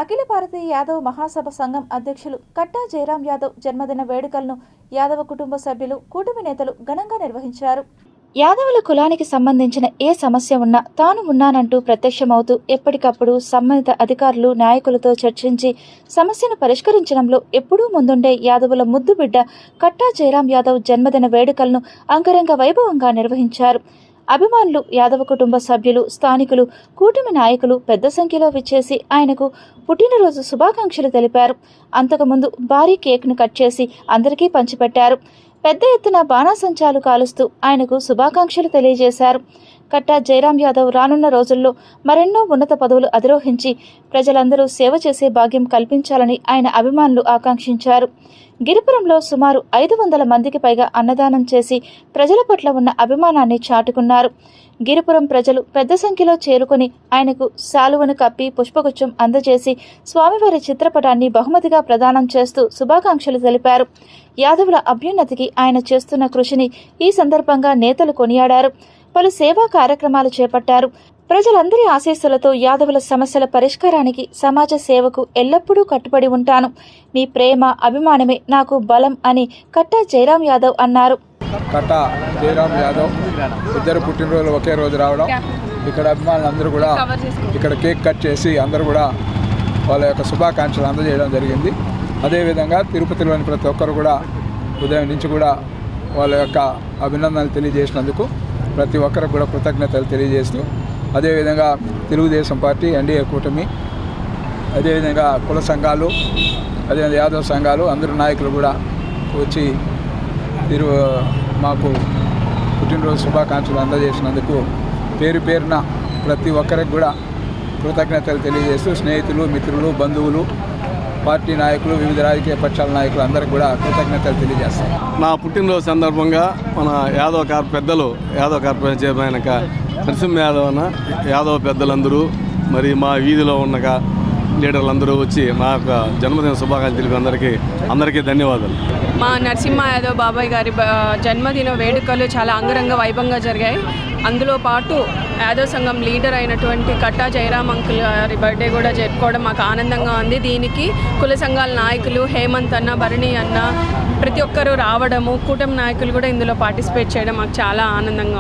అఖిల భారతీయ యాదవ్ మహాసభ సంఘం అధ్యక్షులు కట్టా జయరాం యాదవ్ జన్మదిన వేడుకలను యాదవ కుటుంబ సభ్యులు కూటమి నేతలు ఘనంగా నిర్వహించారు. యాదవుల కులానికి సంబంధించిన ఏ సమస్య ఉన్నా తాను ఉన్నానంటూ ప్రత్యక్షమవుతూ ఎప్పటికప్పుడు సంబంధిత అధికారులు నాయకులతో చర్చించి సమస్యను పరిష్కరించడంలో ఎప్పుడూ ముందుండే యాదవుల ముద్దు బిడ్డ కట్టా జయరాం యాదవ్ జన్మదిన వేడుకలను అంగరంగ వైభవంగా నిర్వహించారు. అభిమానులు, యాదవ కుటుంబ సభ్యులు, స్థానికులు, కూటమి నాయకులు పెద్ద సంఖ్యలో విచ్చేసి ఆయనకు పుట్టినరోజు శుభాకాంక్షలు తెలిపారు. అంతకుముందు భారీ కేక్ను కట్ చేసి అందరికీ పంచిపెట్టారు. పెద్ద ఎత్తున బాణాసంచాలు కాలుస్తూ ఆయనకు శుభాకాంక్షలు తెలియజేశారు. కట్టా జయరాం యాదవ్ రానున్న రోజుల్లో మరెన్నో ఉన్నత పదవులు అధిరోహించి ప్రజలందరూ సేవ చేసే భాగ్యం కల్పించాలని ఆయన అభిమానులు ఆకాంక్షించారు. గిరిపురంలో సుమారు 500 మందికి పైగా అన్నదానం చేసి ప్రజల పట్ల ఉన్న అభిమానాన్ని చాటుకున్నారు. గిరిపురం ప్రజలు పెద్ద సంఖ్యలో చేరుకుని ఆయనకు శాలువను కప్పి పుష్పగుచ్చం అందజేసి స్వామివారి చిత్రపటాన్ని బహుమతిగా ప్రదానం చేస్తూ శుభాకాంక్షలు తెలిపారు. యాదవుల అభ్యున్నతికి ఆయన చేస్తున్న కృషిని ఈ సందర్భంగా నేతలు కొనియాడారు. పలు సేవా కార్యక్రమాలు చేపట్టారు. ప్రజలందరి ఆశీస్సులతో యాదవుల సమస్యల పరిష్కారానికి, సమాజ సేవకు ఎల్లప్పుడూ కట్టుబడి ఉంటాను. మీ ప్రేమ, అభిమానమే నాకు బలం అని కట్టా జయరాం యాదవ్ అన్నారు. కట్టా జయరాం యాదవ్ ఇద్దరు పుట్టినరోజులు ఒకే రోజు రావడం, ఇక్కడ అభిమానులందరూ కూడా ఇక్కడ కేక్ కట్ చేసి అందరూ కూడా వాళ్ళ యొక్క శుభాకాంక్షలు అందజేయడం జరిగింది. అదేవిధంగా తిరుపతిలోని ప్రతి ఒక్కరు కూడా ఉదయం నుంచి కూడా వాళ్ళ యొక్క అభినందనలు తెలియజేసినందుకు ప్రతి ఒక్కరికి కూడా కృతజ్ఞతలు తెలియజేస్తూ, అదేవిధంగా తెలుగుదేశం పార్టీ, ఎన్డీఏ కూటమి, అదేవిధంగా కుల సంఘాలు, అదేవిధంగా యాదవ సంఘాలు అందరూ నాయకులు కూడా వచ్చి మాకు పుట్టినరోజు శుభాకాంక్షలు అందజేసినందుకు పేరు పేరున ప్రతి ఒక్కరికి కూడా కృతజ్ఞతలు తెలియజేస్తూ, స్నేహితులు, మిత్రులు, బంధువులు, పార్టీ నాయకులు, వివిధ రాజకీయ పక్షాల నాయకులు అందరికీ కూడా కృతజ్ఞతలు తెలియజేస్తాం. నా పుట్టినరోజు సందర్భంగా మన యాదవ కార్పొరేషన్ చైర్మన్ నరసింహ యాదవ్ అన్న, యాదవ పెద్దలందరూ మరి మా వీధిలో ఉన్న లీడర్లందరూ వచ్చి మా యొక్క జన్మదిన శుభాకాంక్షలు తెలిపి అందరికీ ధన్యవాదాలు. మా నరసింహ యాదవ్ బాబాయ్ గారి జన్మదిన వేడుకలు చాలా అంగరంగ వైభవంగా జరిగాయి. అందులో పాటు యాదవ్ సంఘం లీడర్ అయినటువంటి కట్టా జయరాం అంకుల్ గారి బర్త్డే కూడా జరుపుకోవడం మాకు ఆనందంగా ఉంది. దీనికి కుల సంఘాల నాయకులు హేమంత్ అన్న, భరణి అన్న ప్రతి ఒక్కరూ రావడము, కూటమి నాయకులు కూడా ఇందులో పార్టిసిపేట్ చేయడం మాకు చాలా ఆనందంగా